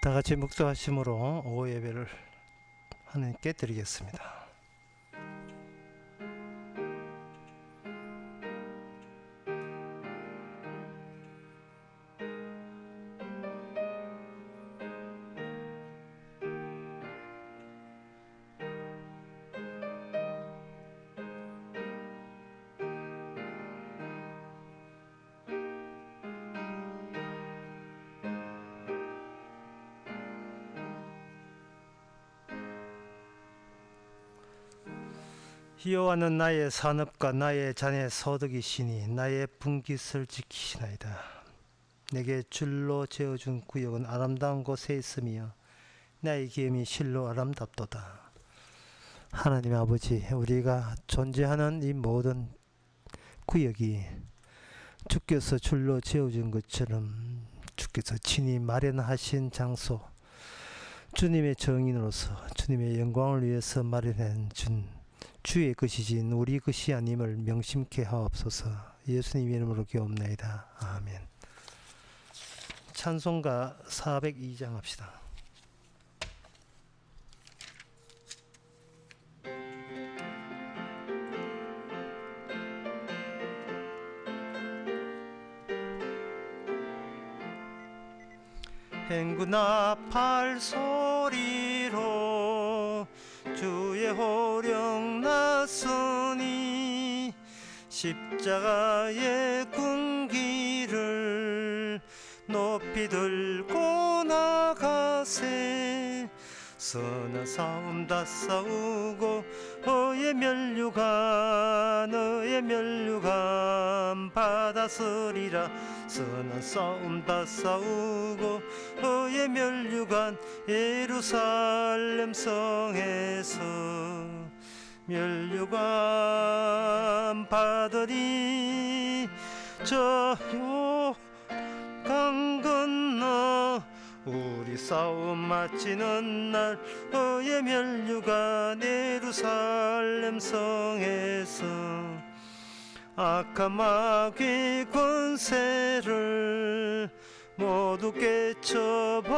다 같이 묵상하심으로 오후 예배를 하나님께 드리겠습니다. 여호와는 나의 산업과 나의 자녀의 소득이시니 나의 분깃을 지키시나이다. 내게 줄로 재어준 구역은 아름다운 곳에 있으며 나의 기업이 실로 아름답도다. 하나님 아버지, 우리가 존재하는 이 모든 구역이 주께서 줄로 재어준 것처럼 주께서 친히 마련하신 장소, 주님의 정인으로서 주님의 영광을 위해서 마련한 주의 것이지 우리 것이 아님을 명심케 하옵소서. 예수님 이름으로 기도옵나이다. 아멘. 찬송가 402장 합시다. 행구나 팔소리로 주의 호령 났으니 십자가의 군기를 높이 들고 나가세. 선한 싸움 다 싸우고 너의 멸류관 받았으리라. 선한 싸움 다 싸우고 너의 멸류관 예루살렘 성에서 멸류관 받으리. 저 요강 건너 우리 싸움 마치는 날 너의 멸류관 예루살렘 성에서 악한 마귀 권세를 모두 깨쳐버리고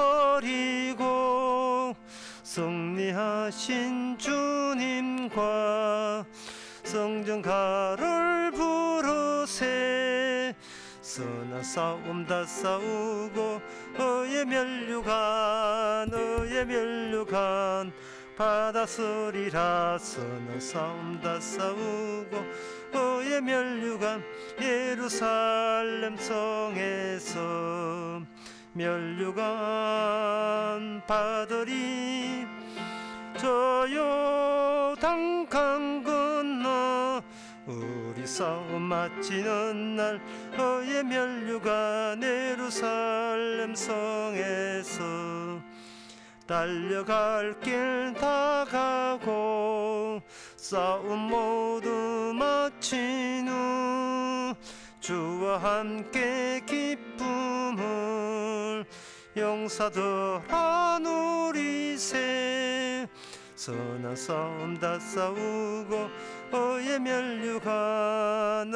승리하신 주님과 성전가를 부르세. 선한 싸움 다 싸우고 너의 멸류관 받았으리라. 선한 싸움 다 싸우고 너의 멸류관 예루살렘 성에서 멸류관 받으리. 저 요단 강 건너 우리 싸움 마치는 날 너의 멸류관 예루살렘 성에서 달려갈 길 다 가고 싸움 모두 마친 후 주와 함께 기쁨을 용사들아 누리세. 선한 싸움 다 싸우고 너의 멸류관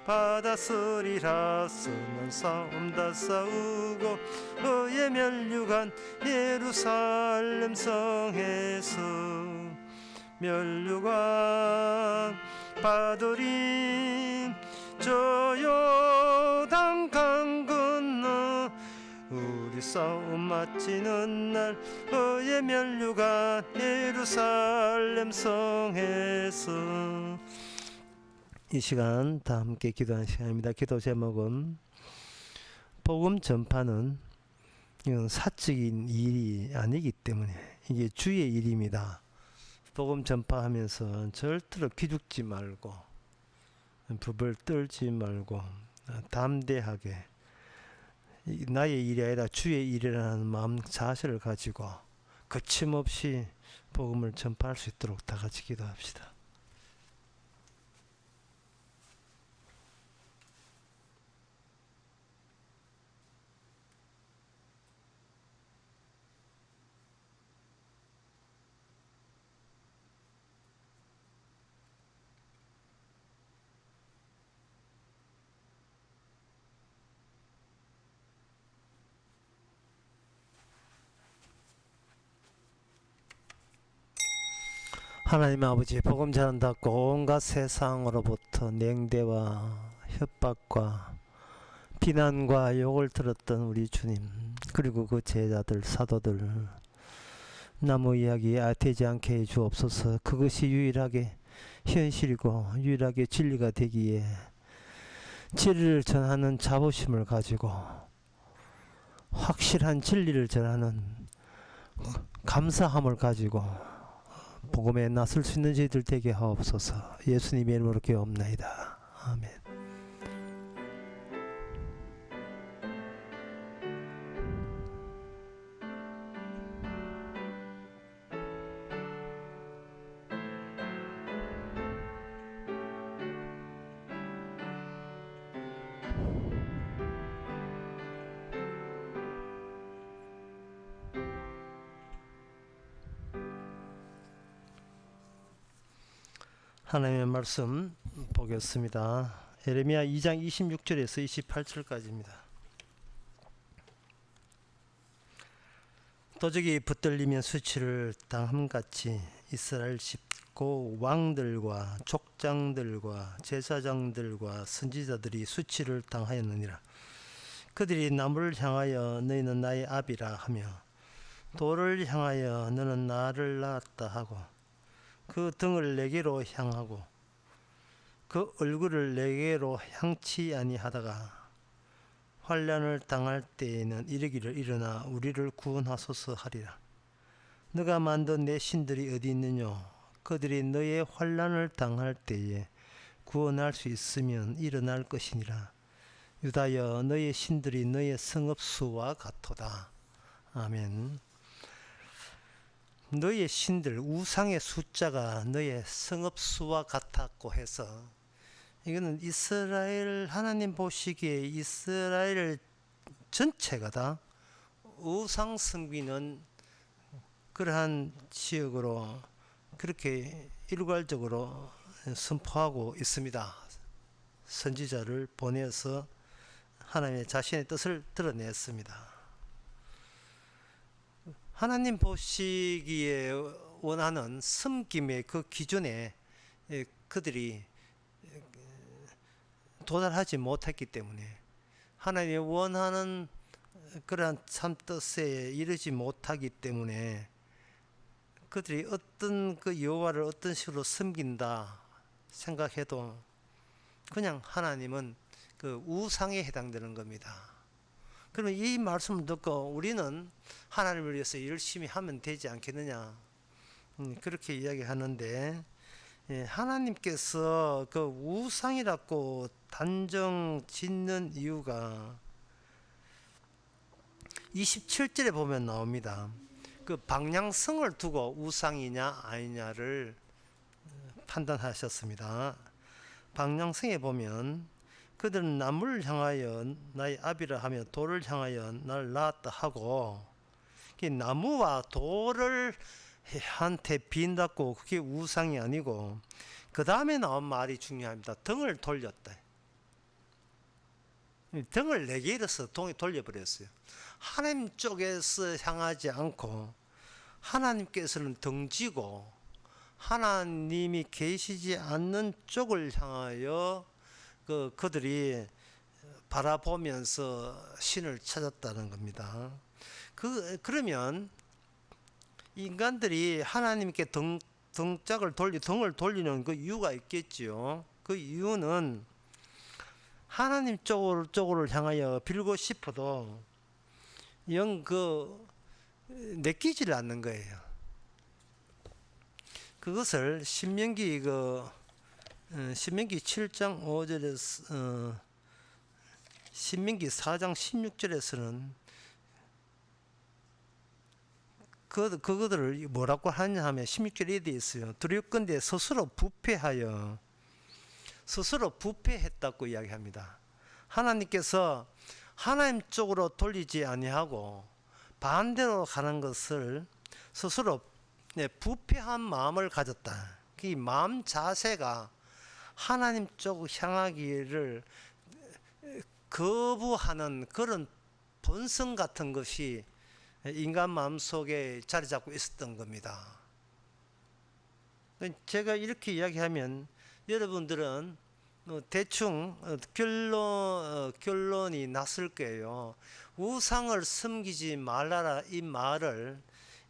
받았으리라. 선한 싸움 다 싸우고 너의 멸류관 예루살렘 성에서 멸류관 받으리. 저 요단 강 건너 우리 싸움 마치는 날 너의 멸류관 예루살렘 성에서. 이 시간 다 함께 기도하는 시간입니다. 기도 제목은 복음 전파는 이건 사적인 일이 아니기 때문에 이게 주의 일입니다. 복음 전파하면서 절대로 기죽지 말고 부벌 떨지 말고 담대하게 나의 일이 아니라 주의 일이라는 마음 자세를 가지고 거침없이 복음을 전파할 수 있도록 다 같이 기도합시다. 하나님 아버지, 복음 전한다고 온갖 세상으로부터 냉대와 협박과 비난과 욕을 들었던 우리 주님, 그리고 그 제자들, 사도들, 나무 이야기 되지 않게 해 주옵소서. 그것이 유일하게 현실이고 유일하게 진리가 되기에 진리를 전하는 자부심을 가지고 확실한 진리를 전하는 감사함을 가지고 복음에 나설 수 있는 저희들 되게 하옵소서. 예수님의 이름으로 기도옵나이다. 아멘. 하나님의 말씀 보겠습니다. 예레미야 2장 26절에서 28절까지입니다. 도적이 붙들리면 수치를 당함같이 이스라엘 집고 왕들과 족장들과 제사장들과 선지자들이 수치를 당하였느니라. 그들이 나무를 향하여 너희는 나의 아비라 하며 돌을 향하여 너는 나를 낳았다 하고 그 등을 내게로 향하고 그 얼굴을 내게로 향치 아니하다가 환난을 당할 때에는 이르기를 일어나 우리를 구원하소서 하리라. 너가 만든 내 신들이 어디 있느뇨? 그들이 너의 환난을 당할 때에 구원할 수 있으면 일어날 것이니라. 유다여, 너의 신들이 너의 성읍 수와 같도다. 아멘. 너의 신들, 우상의 숫자가 너의 성읍 수와 같았고 해서 이거는 이스라엘, 하나님 보시기에 이스라엘 전체가 다 우상 섬기는 그러한 지역으로 그렇게 일괄적으로 선포하고 있습니다. 선지자를 보내서 하나님의 자신의 뜻을 드러냈습니다. 하나님 보시기에 원하는 섬김의 그 기준에 그들이 도달하지 못했기 때문에 하나님이 원하는 그러한 참 뜻에 이르지 못하기 때문에 그들이 어떤 그 여호와를 어떤 식으로 섬긴다 생각해도 그냥 하나님은 그 우상에 해당되는 겁니다. 그러면 이 말씀을 듣고 우리는 하나님을 위해서 열심히 하면 되지 않겠느냐, 그렇게 이야기하는데, 하나님께서 그 우상이라고 단정 짓는 이유가 27절에 보면 나옵니다. 그 방향성을 두고 우상이냐 아니냐를 판단하셨습니다. 방향성에 보면 그들은 나무를 향하여 나의 아비라 하며 돌을 향하여 나를 낳았다 하고, 나무와 돌을 한테 빈다고 그게 우상이 아니고 그 다음에 나온 말이 중요합니다. 등을 돌렸다. 등을 내게 일어서 돌려버렸어요. 하나님 쪽에서 향하지 않고 하나님께서는 등지고 하나님이 계시지 않는 쪽을 향하여 그들이 바라보면서 신을 찾았다는 겁니다. 그러면 인간들이 하나님께 등을 돌리는 그 이유가 있겠지요. 그 이유는 하나님 쪽으로 향하여 빌고 싶어도 영 내키지를 않는 거예요. 그것을 신명기 7장 5절에서 신명기 4장 16절에서는 그들을 뭐라고 하냐 하면 16절에 되어 있어요. 두렵건대 스스로 부패했다고 이야기합니다. 하나님께서 하나님 쪽으로 돌리지 아니하고 반대로 가는 것을 스스로 부패한 마음을 가졌다. 이 마음 자세가 하나님 쪽 향하기를 거부하는 그런 본성 같은 것이 인간 마음 속에 자리 잡고 있었던 겁니다. 제가 이렇게 이야기하면 여러분들은 대충 결론이 났을 거예요. 우상을 섬기지 말라라 이 말을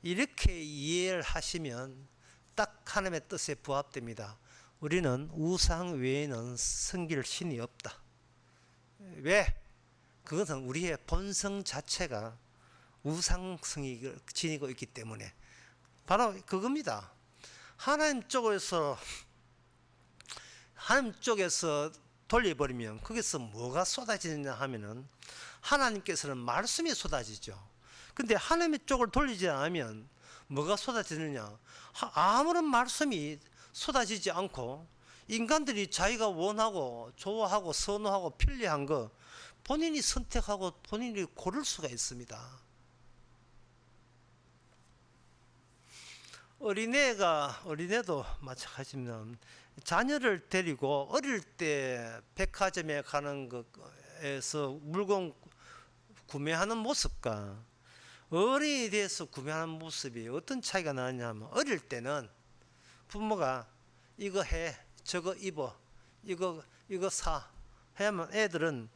이렇게 이해를 하시면 딱 하나님의 뜻에 부합됩니다. 우리는 우상 외에는 섬길 신이 없다. 왜? 그것은 우리의 본성 자체가 우상성이 지니고 있기 때문에 바로 그겁니다. 하나님 쪽에서 돌려버리면 거기서 뭐가 쏟아지느냐 하면은 하나님께서는 말씀이 쏟아지죠. 근데 하나님의 쪽을 돌리지 않으면 뭐가 쏟아지느냐? 아무런 말씀이 쏟아지지 않고 인간들이 자기가 원하고 좋아하고 선호하고 편리한 거 본인이 선택하고 본인이 고를 수가 있습니다. 어린애도 마찬가지입니다. 자녀를 데리고 어릴 때 백화점에 가는 것에서 물건 구매하는 모습과 어른이 돼서 구매하는 모습이 어떤 차이가 나느냐면, 어릴 때는 부모가 이거 해, 저거 입어, 이거 사 하면 애들은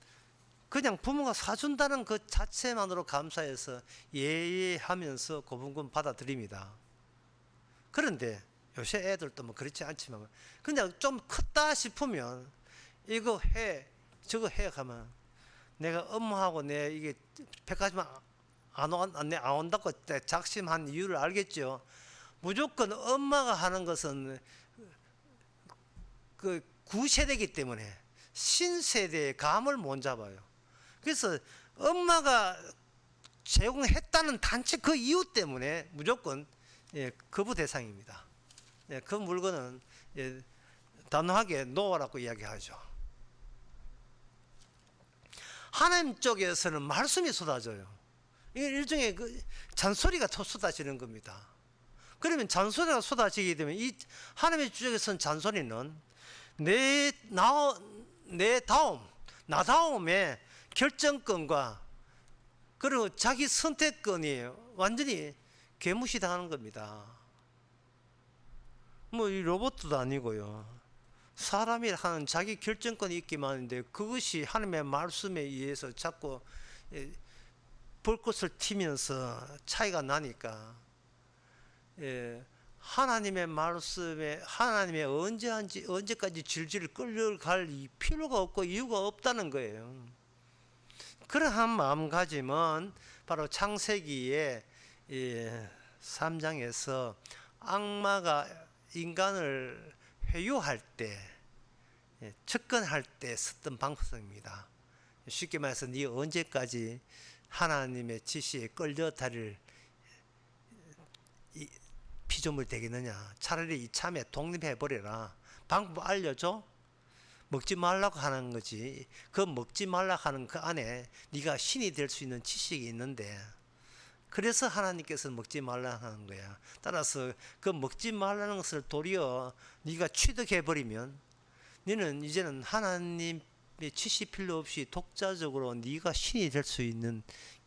그냥 부모가 사준다는 그 자체만으로 감사해서 예하면서 고분고분 받아들입니다. 그런데 요새 애들도 뭐 그렇지 않지만 그냥 좀 컸다 싶으면 이거 해 저거 해 가면 내가 엄마하고 내 이게 백화점 안 온다고 작심한 이유를 알겠죠. 무조건 엄마가 하는 것은 그 구세대이기 때문에 신세대의 감을 못 잡아요. 그래서 엄마가 제공했다는 단지 그 이유 때문에 무조건 거부 대상입니다. 그 물건은 단호하게 놓으라고 이야기하죠. 하나님 쪽에서는 말씀이 쏟아져요. 일종의 잔소리가 쏟아지는 겁니다. 그러면 잔소리가 쏟아지게 되면 이 하나님의 쪽에서는 잔소리는 나 다음에 결정권과 그리고 자기 선택권이 완전히 개무시당하는 겁니다. 뭐 이 로봇도 아니고요. 사람이 하는 자기 결정권이 있기만 한데 그것이 하나님의 말씀에 의해서 자꾸 불꽃을 튀면서 차이가 나니까 하나님의 말씀에 하나님의 언제까지 질질 끌려갈 필요가 없고 이유가 없다는 거예요. 그러한 마음가짐은 바로 창세기에 3장에서 악마가 인간을 회유할 때, 접근할 때 썼던 방법입니다. 쉽게 말해서 네 언제까지 하나님의 지시에 끌려 다닐 피조물 되겠느냐. 차라리 이참에 독립해버려라. 방법 알려줘. 먹지 말라고 하는 거지. 그 먹지 말라고 하는 그 안에 네가 신이 될 수 있는 지식이 있는데, 그래서 하나님께서는 먹지 말라고 하는 거야. 따라서 그 먹지 말라는 것을 도리어 네가 취득해버리면 너는 이제는 하나님의 지시 필요 없이 독자적으로 네가 신이 될 수 있는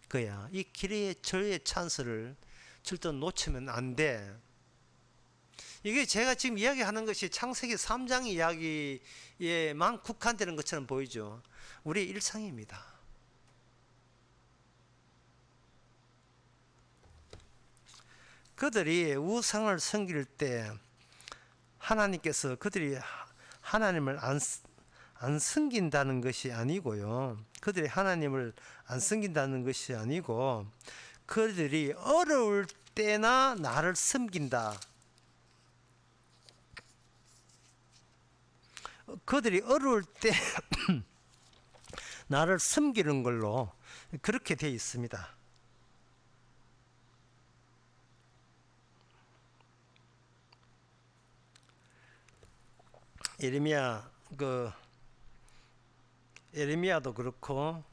거야. 이 기회의 저의 찬스를 절대 놓치면 안 돼. 이게 제가 지금 이야기하는 것이 창세기 3장 이야기에만 국한되는 것처럼 보이죠. 우리의 일상입니다. 그들이 우상을 섬길 때 하나님께서 그들이 하나님을 안 섬긴다는 것이 아니고요. 그들이 하나님을 안 섬긴다는 것이 아니고 그들이 어려울 때나 나를 섬긴다. 그들이 어려울 때 나를 섬기는 걸로 그렇게 되어 있습니다. 예레미야도 그렇고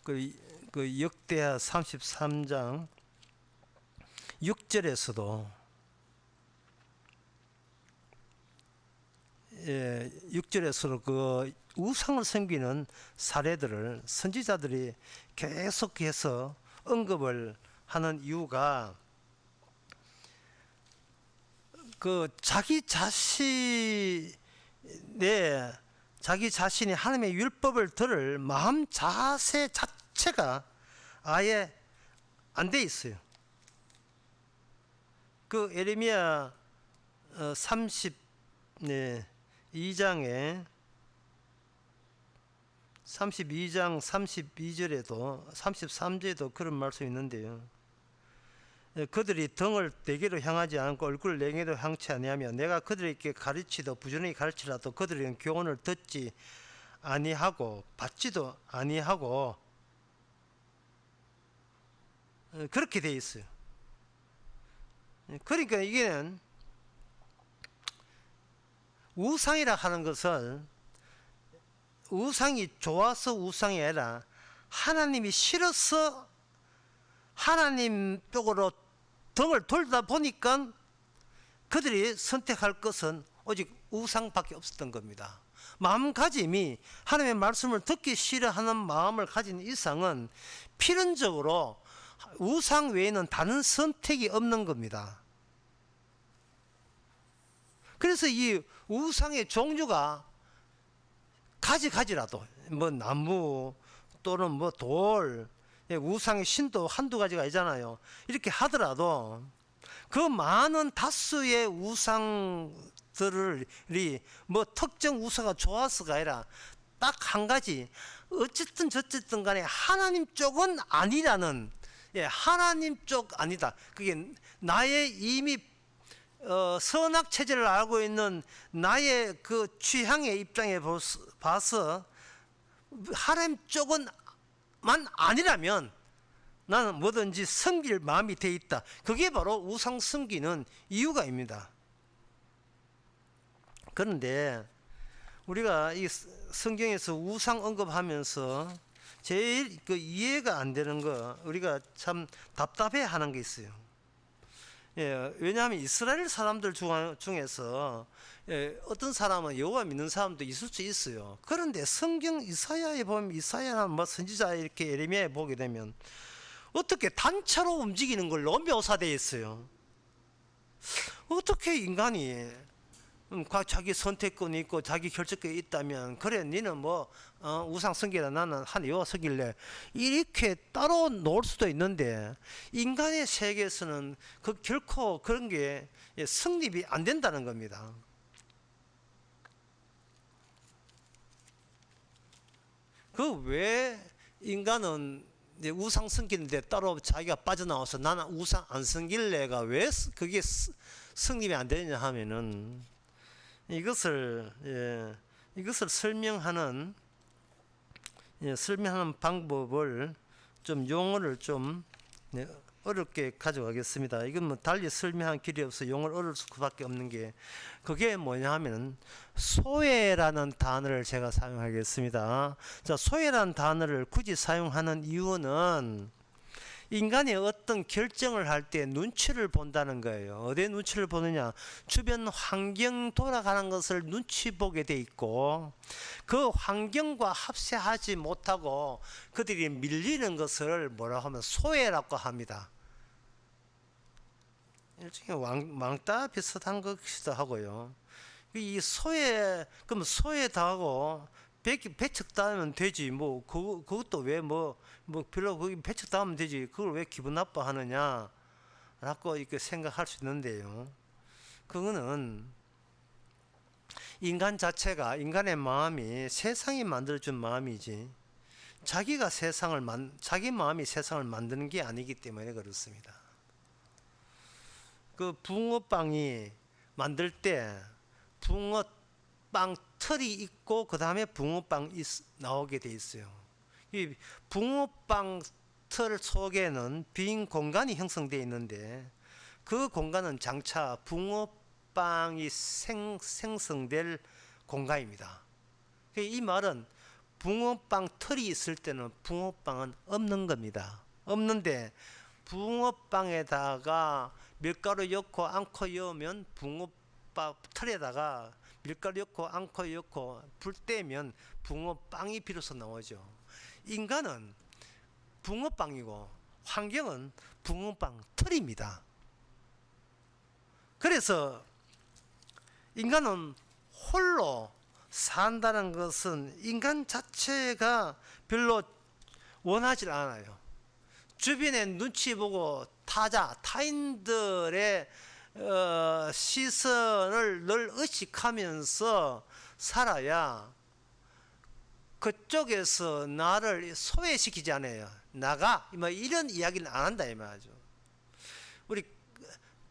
그 역대하 33장 6절에서도 6절에서도 그 우상을 섬기는 사례들을 선지자들이 계속해서 언급을 하는 이유가 그 자기 자신이 하나님의 율법을 들을 마음 자세 자체가 아예 안 돼 있어요. 그 예레미야 32장에 32장 32절에도 33절에도 그런 말씀이 있는데요. 그들이 등을 내게로 향하지 않고 얼굴을 내게로 향치 아니하며 내가 그들에게 가르치도 부지런히 가르치라도 그들은 교훈을 듣지 아니하고 받지도 아니하고 그렇게 돼 있어요. 그러니까 이게는 우상이라 하는 것을 우상이 좋아서 우상이 아니라 하나님이 싫어서 하나님 쪽으로 등을 돌다 보니까 그들이 선택할 것은 오직 우상밖에 없었던 겁니다. 마음가짐이 하나님의 말씀을 듣기 싫어하는 마음을 가진 이상은 필연적으로 우상 외에는 다른 선택이 없는 겁니다. 그래서 이 우상의 종류가 가지라도 뭐 나무 또는 뭐 돌, 우상의 신도 한두 가지가 아니잖아요. 이렇게 하더라도 그 많은 다수의 우상들이 뭐 특정 우상가 좋아서가 아니라 딱 한 가지, 어쨌든 저쨌든 간에 하나님 쪽은 아니라는, 하나님 쪽 아니다. 그게 나의 이미 선악 체제를 알고 있는 나의 그 취향의 입장에 봐서 하나님 쪽은 만 아니라면 나는 뭐든지 섬길 마음이 돼 있다. 그게 바로 우상 섬기는 이유가입니다. 그런데 우리가 이 성경에서 우상 언급하면서 제일 그 이해가 안 되는 거, 우리가 참 답답해 하는 게 있어요. 왜냐하면 이스라엘 사람들 중에서 어떤 사람은 여호와 믿는 사람도 있을 수 있어요. 그런데 성경 이사야에 보면, 이사야나 뭐 선지자 이렇게 예레미야에 보게 되면 어떻게 단체로 움직이는 걸로 묘사되어 있어요. 어떻게 인간이 자기 선택권이 있고 자기 결정권이 있다면, 그래 니는 뭐 우상 섬기라 나는 한 여호와 섬길래, 이렇게 따로 놓을 수도 있는데 인간의 세계에서는 그 결코 그런 게 성립이 안 된다는 겁니다. 그 왜 인간은 우상 섬기는데 따로 자기가 빠져나와서 나는 우상 안 섬길래가 왜 그게 성립이 안 되느냐 하면은, 이것을 설명하는 방법을 좀 용어를 좀 어렵게 가져가겠습니다. 이건 뭐 달리 설명할 길이 없어 용어를 어려울 수밖에 없는 게, 그게 뭐냐 하면 소외라는 단어를 제가 사용하겠습니다. 자, 소외라는 단어를 굳이 사용하는 이유는 인간이 어떤 결정을 할 때 눈치를 본다는 거예요. 어디에 눈치를 보느냐? 주변 환경 돌아가는 것을 눈치 보게 돼 있고, 그 환경과 합세하지 못하고 그들이 밀리는 것을 뭐라고 하면 소외라고 합니다. 일종의 왕따 비슷한 것이기도 하고요. 이 그럼 소외당하고 배척당하면 되지. 뭐 그것도 왜 별로 거기 배척당하면 되지. 그걸 왜 기분 나빠하느냐? 라고 이렇게 생각할 수 있는데요. 그거는 인간 자체가, 인간의 마음이 세상이 만들어준 마음이지, 자기 마음이 세상을 만드는 게 아니기 때문에 그렇습니다. 그 붕어빵이 만들 때 붕어빵 틀이 있고 그 다음에 붕어빵이 나오게 돼 있어요. 이 붕어빵 틀 속에는 빈 공간이 형성되어 있는데, 그 공간은 장차 붕어빵이 생성될 공간입니다. 이 말은 붕어빵 틀이 있을 때는 붕어빵은 없는 겁니다. 없는데 붕어빵에다가 밀가루 넣고 앙코 넣으면 붕어빵 틀에다가 밀가루 넣고 앙코 넣고 불 떼면 붕어빵이 비로소 나오죠. 인간은 붕어빵이고 환경은 붕어빵 틀입니다. 그래서 인간은 홀로 산다는 것은 인간 자체가 별로 원하지 않아요. 주변에 눈치 보고 타인들의 시선을 늘 의식하면서 살아야 그쪽에서 나를 소외시키지 않아요. 나가 뭐 이런 이야기는 안 한다 이 말이죠. 우리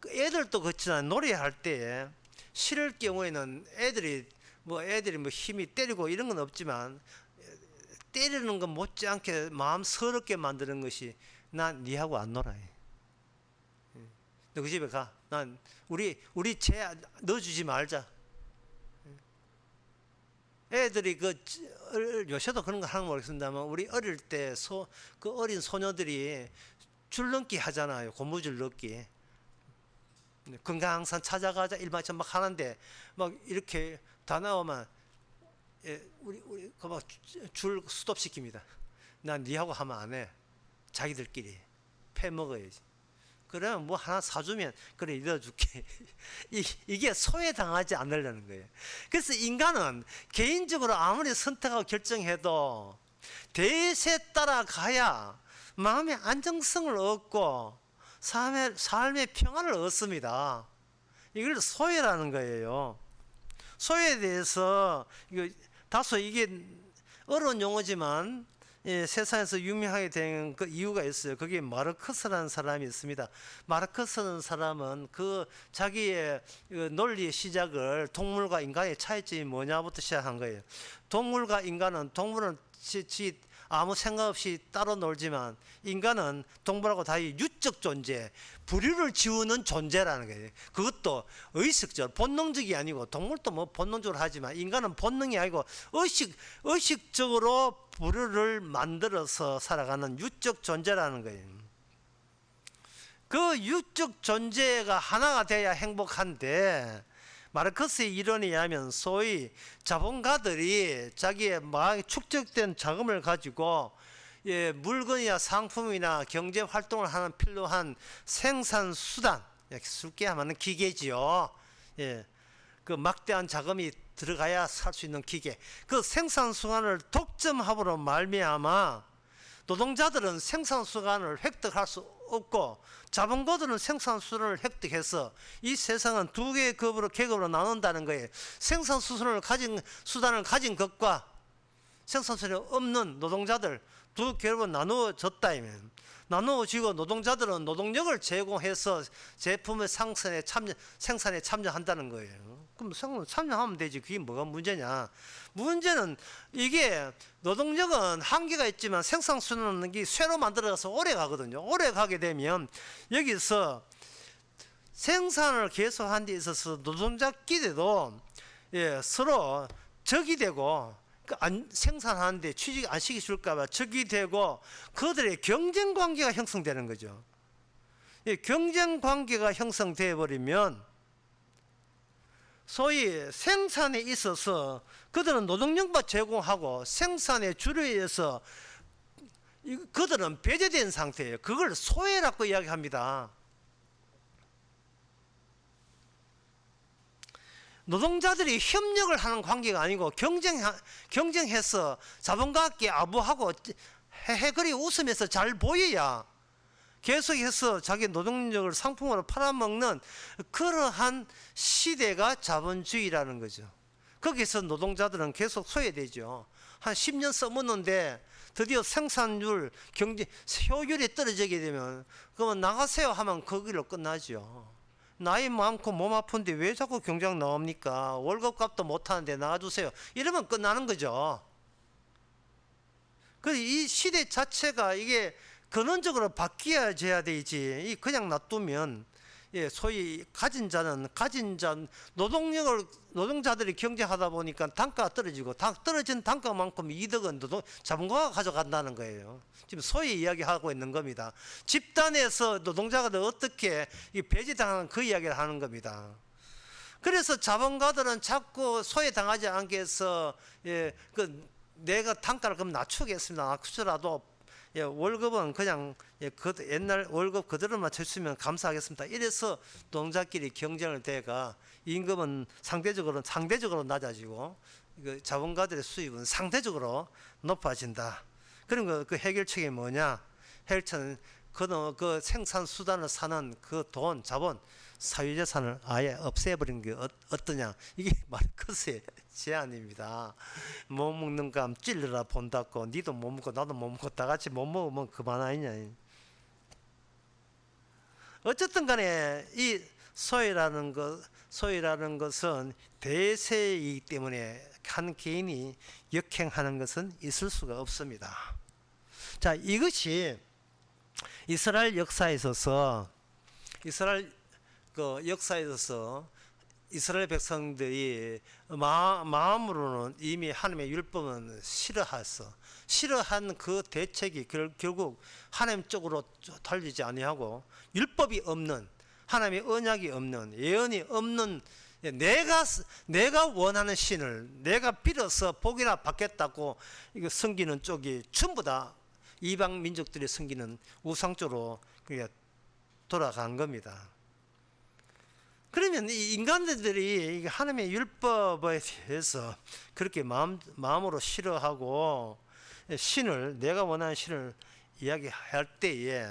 애들도 그렇잖아요. 노래할 때 싫을 경우에는 애들이 뭐 힘이 때리고 이런 건 없지만 때리는 건 못지않게 마음 서럽게 만드는 것이 난 니하고 안 놀아. 너 그 집에 가. 난 우리 쟤 넣어주지 말자. 애들이 요새도 그런 거 하는 거 모르겠습니다만 우리 어릴 때 그 어린 소녀들이 줄넘기 하잖아요. 고무줄 넣기. 건강상 찾아가자 일만큼 막 하는데 막 이렇게 다 나오면 우리 그 막 줄 스톱시킵니다. 난 니하고 하면 안 해. 자기들끼리 패 먹어야지. 그러면 뭐 하나 사주면 그래 넣어줄게. 이게 소외당하지 않으려는 거예요. 그래서 인간은 개인적으로 아무리 선택하고 결정해도 대세에 따라가야 마음의 안정성을 얻고 삶의 평안을 얻습니다. 이걸 소외라는 거예요. 소외에 대해서 다소 이게 어려운 용어지만 세상에서 유명하게 된 그 이유가 있어요. 그게 마르크스라는 사람이 있습니다. 마르크스라는 사람은 그 자기의 논리의 시작을 동물과 인간의 차이점이 뭐냐부터 시작한 거예요. 동물과 인간은 동물은 아무 생각 없이 따로 놀지만 인간은 동물하고 달리 유적 존재, 부류를 지우는 존재라는 거예요. 그것도 의식적, 본능적이 아니고 동물도 뭐 본능적으로 하지만 인간은 본능이 아니고 의식적으로 부류를 만들어서 살아가는 유적 존재라는 거예요. 그 유적 존재가 하나가 돼야 행복한데 마르크스의 이론에 의하면 소위 자본가들이 자기의 마음에 축적된 자금을 가지고 물건이나 상품이나 경제 활동을 하는 필요한 생산 수단, 쉽게 하면 기계지요. 그 막대한 자금이 들어가야 살 수 있는 기계. 그 생산 수단을 독점함으로 말미암아 노동자들은 생산 수단을 획득할 수 없고 자본가들은 생산 수단을 획득해서 이 세상은 두 개의 계급으로 나눈다는 거예요. 생산 수단을 가진 것과 생산 수단이 없는 노동자들 두 계급으로 나누어졌다. 나누어지고 노동자들은 노동력을 제공해서 제품의 생산에 참여한다는 거예요. 그럼 참여하면 되지. 그게 뭐가 문제냐? 문제는 이게 노동력은 한계가 있지만 생산 수단은 쇠로 만들어서 오래 가거든요. 오래 가게 되면 여기서 생산을 계속하는 데 있어서 노동자끼리도 서로 적이 되고 생산하는데 취직 안 시켜줄까봐 적이 되고 그들의 경쟁 관계가 형성되는 거죠. 경쟁 관계가 형성되어 버리면 소위 생산에 있어서 그들은 노동력만 제공하고 생산의 주류에 의해서 그들은 배제된 상태예요. 그걸 소외라고 이야기합니다. 노동자들이 협력을 하는 관계가 아니고 경쟁해서 자본가께 아부하고 해그리 웃으면서 잘 보여야 계속해서 자기 노동력을 상품으로 팔아먹는 그러한 시대가 자본주의라는 거죠. 거기서 노동자들은 계속 소외되죠. 한 10년 써먹는데 드디어 생산율, 효율이 떨어지게 되면 그러면 나가세요 하면 거기로 끝나죠. 나이 많고 몸 아픈데 왜 자꾸 경쟁 나옵니까? 월급값도 못하는데 나가주세요. 이러면 끝나는 거죠. 그래서 이 시대 자체가 이게 근원적으로 바뀌어져야 되지. 그냥 놔두면 소위 가진 노동자들이 경쟁하다 보니까 단가가 떨어지고 떨어진 단가만큼 이득은 자본가가 가져간다는 거예요. 지금 소위 이야기하고 있는 겁니다. 집단에서 노동자가 어떻게 배제당하는 그 이야기를 하는 겁니다. 그래서 자본가들은 자꾸 소외당하지 않게 해서 내가 단가를 그럼 낮추겠습니다. 낮추더라도 월급은 그냥 그 옛날 월급 그대로만 주시면 감사하겠습니다. 이래서 동작끼리 경쟁을 대가 임금은 상대적으로 낮아지고 자본가들의 수입은 상대적으로 높아진다. 그런 그 해결책이 뭐냐? 해결책은 그 생산 수단을 사는 그 돈, 자본, 사유재산을 아예 없애버리는 게 어떠냐? 이게 마르크스의 제안입니다. 못 먹는 감 찔러라 본다고, 니도 못 먹고 나도 못 먹고 다 같이 못 먹으면 그만 아니냐? 어쨌든 간에 이 소유라는 것은 대세이기 때문에 한 개인이 역행하는 것은 있을 수가 없습니다. 자, 이것이 이스라엘 역사에 있어서 이스라엘 백성들이 마음으로는 이미 하나님의 율법은 싫어한 그 대책이 결국 하나님 쪽으로 달리지 아니하고 율법이 없는, 하나님의 언약이 없는, 예언이 없는, 내가 원하는 신을 내가 빌어서 복이나 받겠다고 이거 섬기는 쪽이 전부 다 이방 민족들이 섬기는 우상 쪽으로 돌아간 겁니다. 그러면 이 인간들이 하나님의 율법에 대해서 그렇게 마음으로 싫어하고 내가 원하는 신을 이야기할 때에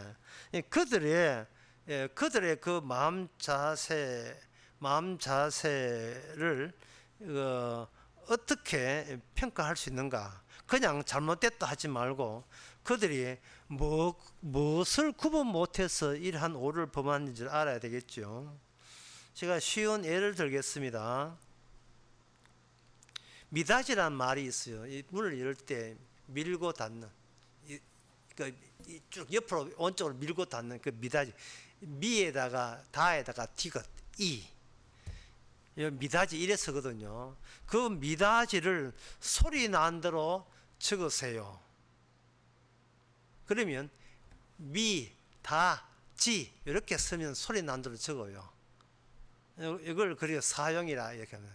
그들의 그 마음 자세를 어떻게 평가할 수 있는가? 그냥 잘못됐다 하지 말고 그들이 무엇을 구분 못해서 이러한 오를 범하는지를 알아야 되겠죠. 제가 쉬운 예를 들겠습니다. 미닫이란 말이 있어요. 이 문을 열 때 밀고 닫는, 쭉 옆으로 원쪽으로 밀고 닫는 그 미닫이. 미에다가 다에다가 디귿 이. 미닫이 이래 쓰거든요. 그 미닫이를 소리 난 대로 적으세요. 그러면 미, 다, 지 이렇게 쓰면 소리 난 대로 적어요. 이걸 그리고 사용이라 이렇게 하면.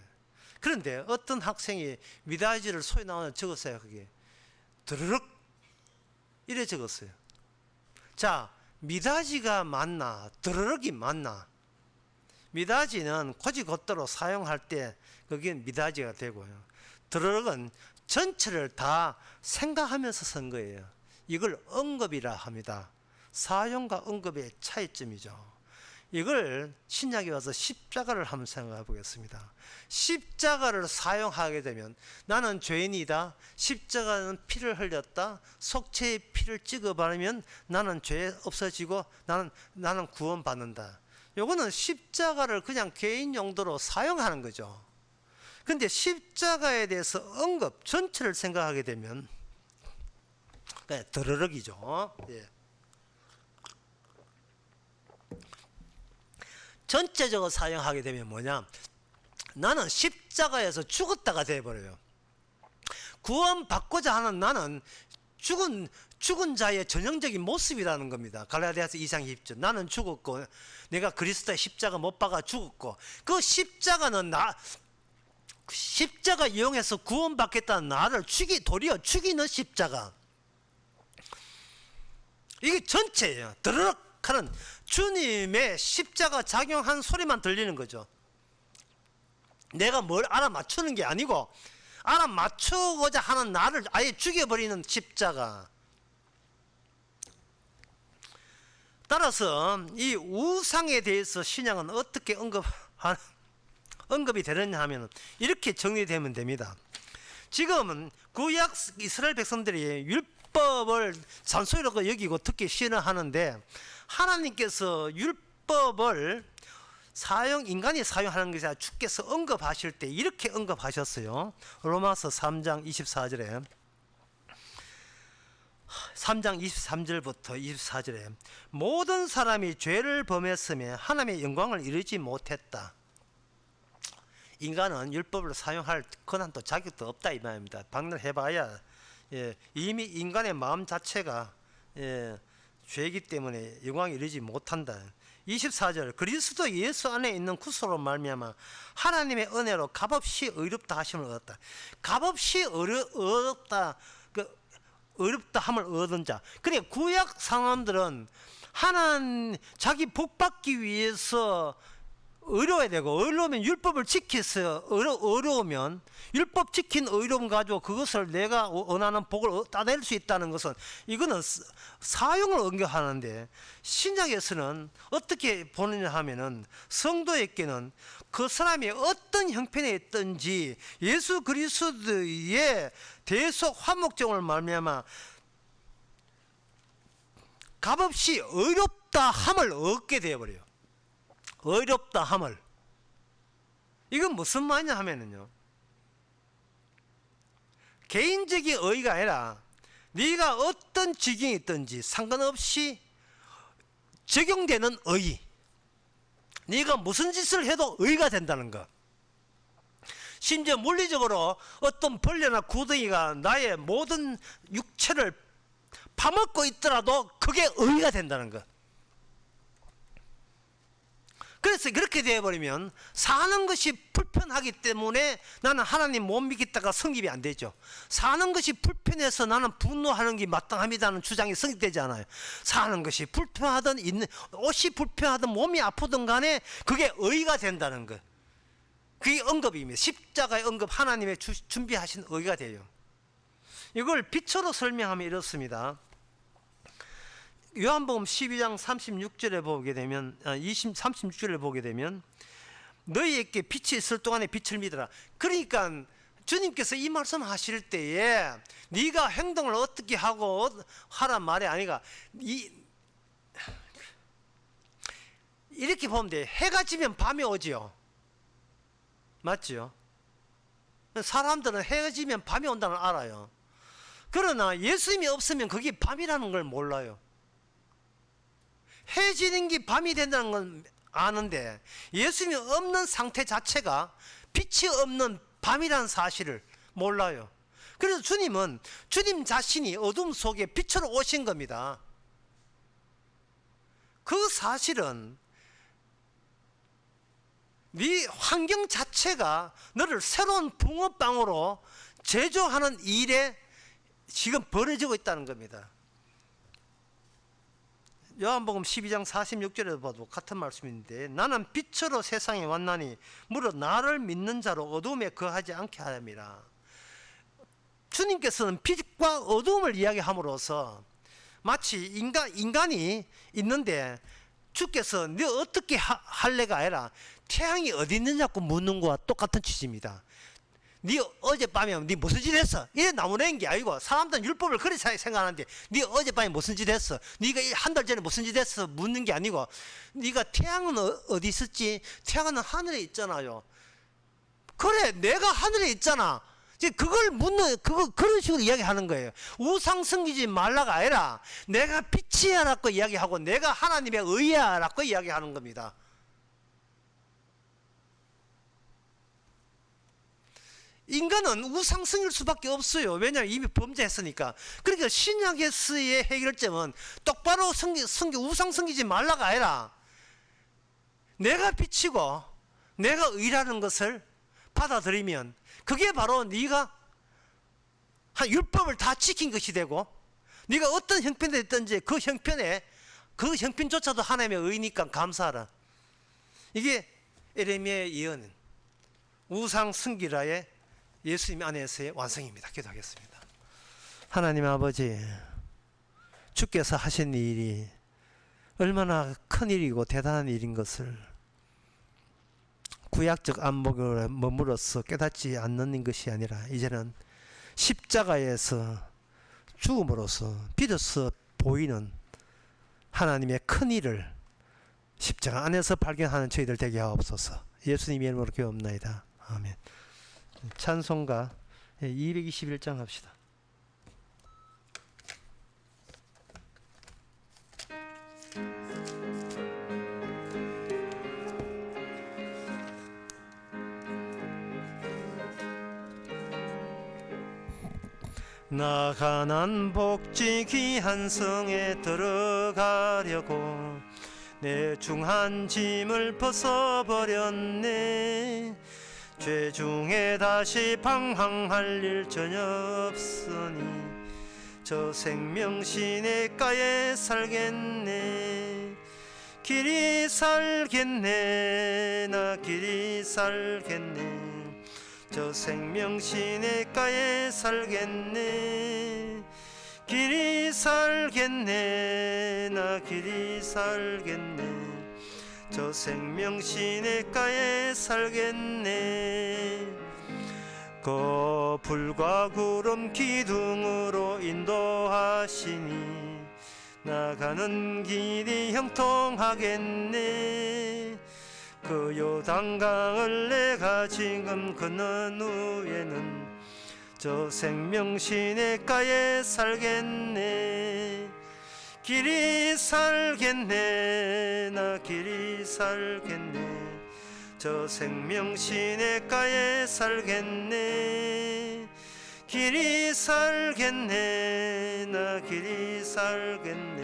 그런데 어떤 학생이 미닫이를 소리 나오는 적었어요. 그게 드르륵 이래 적었어요. 자, 미닫이가 맞나 드르륵이 맞나? 미닫이는 곧이곧대로 사용할 때 그게 미닫이가 되고요. 드르륵은 전체를 다 생각하면서 쓴 거예요. 이걸 언급이라 합니다. 사용과 언급의 차이점이죠. 이걸 신약에 와서 십자가를 한번 생각해 보겠습니다. 십자가를 사용하게 되면 나는 죄인이다. 십자가는 피를 흘렸다. 속죄의 피를 찍어 바르면 나는 죄 없어지고 나는 구원받는다. 요거는 십자가를 그냥 개인 용도로 사용하는 거죠. 근데 십자가에 대해서 언급 전체를 생각하게 되면 그냥 드르륵이죠. 예. 전체적으로 사용하게 되면 뭐냐? 나는 십자가에서 죽었다가 되어버려요. 구원받고자 하는 나는 죽은 자의 전형적인 모습이라는 겁니다. 갈라디아서 2장 20절. 나는 죽었고 내가 그리스도의 십자가 못 박아 죽었고 그 십자가는 십자가 이용해서 구원받겠다는 나를 도리어 죽이는 십자가. 이게 전체예요. 드르륵 하는 주님의 십자가 작용한 소리만 들리는 거죠. 내가 뭘 알아맞추는 게 아니고 알아맞추고자 하는 나를 아예 죽여버리는 십자가. 따라서 이 우상에 대해서 신약은 어떻게 언급이 되느냐 하면 이렇게 정리되면 됩니다. 지금은 구약 이스라엘 백성들이 율법을 잔소리라고 여기고 특히 신뢰하는데 하나님께서 율법을 인간이 사용하는 것이 아니라 주께서 언급하실 때 이렇게 언급하셨어요. 로마서 3장 24절에 3장 23절부터 24절에 모든 사람이 죄를 범했으며 하나님의 영광을 이루지 못했다. 인간은 율법을 사용할 권한도 자격도 없다 이 말입니다. 방문해봐야 이미 인간의 마음 자체가 죄이기 때문에 영광을 이루지 못한다. 24절 그리스도 예수 안에 있는 구속으로 말미암아 하나님의 은혜로 값없이 의롭다 하심을 얻었다. 값없이 얻었다. 의롭다 함을 얻은 자. 그래 구약 사람들은 하나님 자기 복 받기 위해서 의로워야 되고, 의로우면 율법을 지켜서 의로우면 율법 지킨 의로움 가지고 그것을 내가 원하는 복을 따낼 수 있다는 것은 이거는 사용을 언급하는데, 신약에서는 어떻게 보느냐 하면은 성도에게는 그 사람이 어떤 형편에 있든지 예수 그리스도의 대속 화목제물 말미암아 값없이 의롭다 함을 얻게 되어버려요. 의롭다 함을. 이건 무슨 말이냐 하면은요, 개인적인 의의가 아니라 네가 어떤 지경에 있든지 상관없이 적용되는 의의, 네가 무슨 짓을 해도 의의가 된다는 것. 심지어 물리적으로 어떤 벌레나 구덩이가 나의 모든 육체를 파먹고 있더라도 그게 의의가 된다는 것. 그래서 그렇게 되어버리면 사는 것이 불편하기 때문에 나는 하나님 못 믿겠다가 성립이 안 되죠. 사는 것이 불편해서 나는 분노하는 게 마땅합니다는 주장이 성립되지 않아요. 사는 것이 불편하든 옷이 불편하든 몸이 아프든 간에 그게 의의가 된다는 것. 그게 언급입니다. 십자가의 언급, 하나님의 준비하신 의의가 돼요. 이걸 빛으로 설명하면 이렇습니다. 요한복음 12장 36절에 보게 되면 36절에 보게 되면 너희에게 빛이 있을 동안에 빛을 믿어라. 그러니까 주님께서 이 말씀 하실 때에 네가 행동을 어떻게 하고 하란 말이 아니라 이렇게 보면 돼. 해가 지면 밤이 오지요. 맞죠? 사람들은 해가 지면 밤이 온다는 걸 알아요. 그러나 예수님이 없으면 그게 밤이라는 걸 몰라요. 해 지는 게 밤이 된다는 건 아는데 예수님이 없는 상태 자체가 빛이 없는 밤이라는 사실을 몰라요. 그래서 주님은 주님 자신이 어둠 속에 빛으로 오신 겁니다. 그 사실은 네 환경 자체가 너를 새로운 붕어빵으로 제조하는 일에 지금 벌어지고 있다는 겁니다. 요한복음 12장 46절에도 봐도 같은 말씀인데 나는 빛으로 세상에 왔나니 무릇 나를 믿는 자로 어둠에 거하지 않게 하렵니다. 주님께서는 빛과 어둠을 이야기함으로써 마치 인간이 있는데 주께서 너 어떻게 할래가 아니라 태양이 어디 있느냐고 묻는 거와 똑같은 취지입니다. 네 어젯밤에 네 무슨 짓 했어? 이래 나무라는 게 아니고 사람들은 율법을 그렇게 생각하는데 네 어젯밤에 무슨 짓 했어? 네가 한 달 전에 무슨 짓 했어? 묻는 게 아니고 네가 태양은 어디 있었지? 태양은 하늘에 있잖아요. 그래 내가 하늘에 있잖아. 이제 그걸 묻는 그런 식으로 이야기하는 거예요. 우상 섬기지 말라가 아니라 내가 빛이야라고 이야기하고 내가 하나님의 의야라고 이야기하는 겁니다. 인간은 우상 섬길 수밖에 없어요. 왜냐하면 이미 범죄했으니까. 그러니까 신약에서의 해결점은 똑바로 우상 섬기지 말라가 아니라 내가 빛이고 내가 의라는 것을 받아들이면 그게 바로 네가 율법을 다 지킨 것이 되고 네가 어떤 형편에 있든지 그 형편조차도 하나님의 의니까 감사하라. 이게 에레미야의 예언은 우상 섬기라의 예수님 안에서의 완성입니다. 기도하겠습니다. 하나님 아버지, 주께서 하신 일이 얼마나 큰 일이고 대단한 일인 것을 구약적 안목에 머물러서 깨닫지 않는 것이 아니라 이제는 십자가에서 죽음으로써 비로소 보이는 하나님의 큰 일을 십자가 안에서 발견하는 저희들 되게 하옵소서. 예수님의 이름으로 기도합나이다. 아멘. 찬송가 221장 합시다. 나 가난 복지 귀한 성에 들어가려고 내 중한 짐을 벗어버렸네. 죄 중에 다시 방황할 일 전혀 없으니 저 생명시내가에 살겠네. 길이 살겠네. 나 길이 살겠네. 저 생명시내가에 살겠네. 길이 살겠네. 나 길이 살겠네. 저 생명시내가에 살겠네. 그 불과 구름 기둥으로 인도하시니 나가는 길이 형통하겠네. 그 요단강을 내가 지금 걷는 후에는 저 생명시내가에 살겠네. 길이 살겠네. 나 길이 살겠네. 저 생명시내가에 살겠네. 길이 살겠네. 나 길이 살겠네.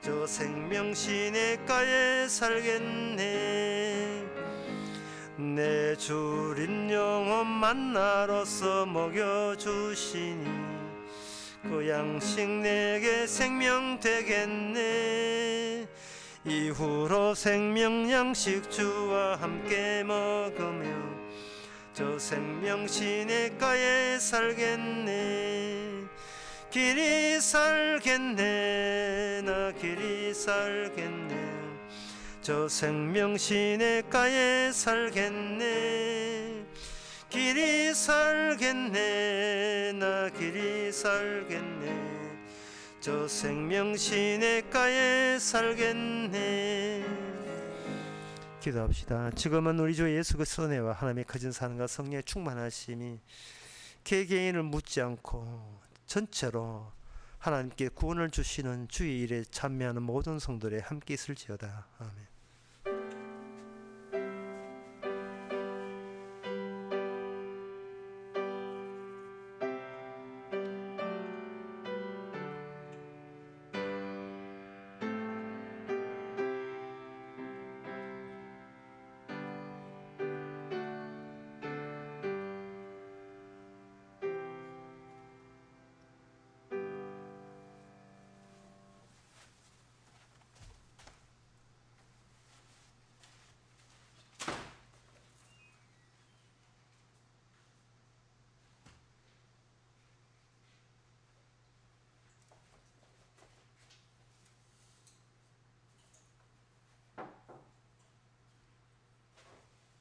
저 생명시내가에 살겠네. 내 주린 영혼 만나로서 먹여주시니 그 양식 내게 생명 되겠네. 이후로 생명 양식 주와 함께 먹으며 저 생명시내가에 살겠네. 길이 살겠네. 나 길이 살겠네. 저 생명시내가에 살겠네. 길이 살겠네. 나 길이 살겠네. 저 생명시내가에 살겠네. 기도합시다. 지금은 우리 주 예수 그리스도의 은혜와 하나님의 거진 사랑과 성령의 충만하심이 개개인을 묻지 않고 전체로 하나님께 구원을 주시는 주의 일에 참여하는 모든 성도들에 함께 있을지어다. 아멘.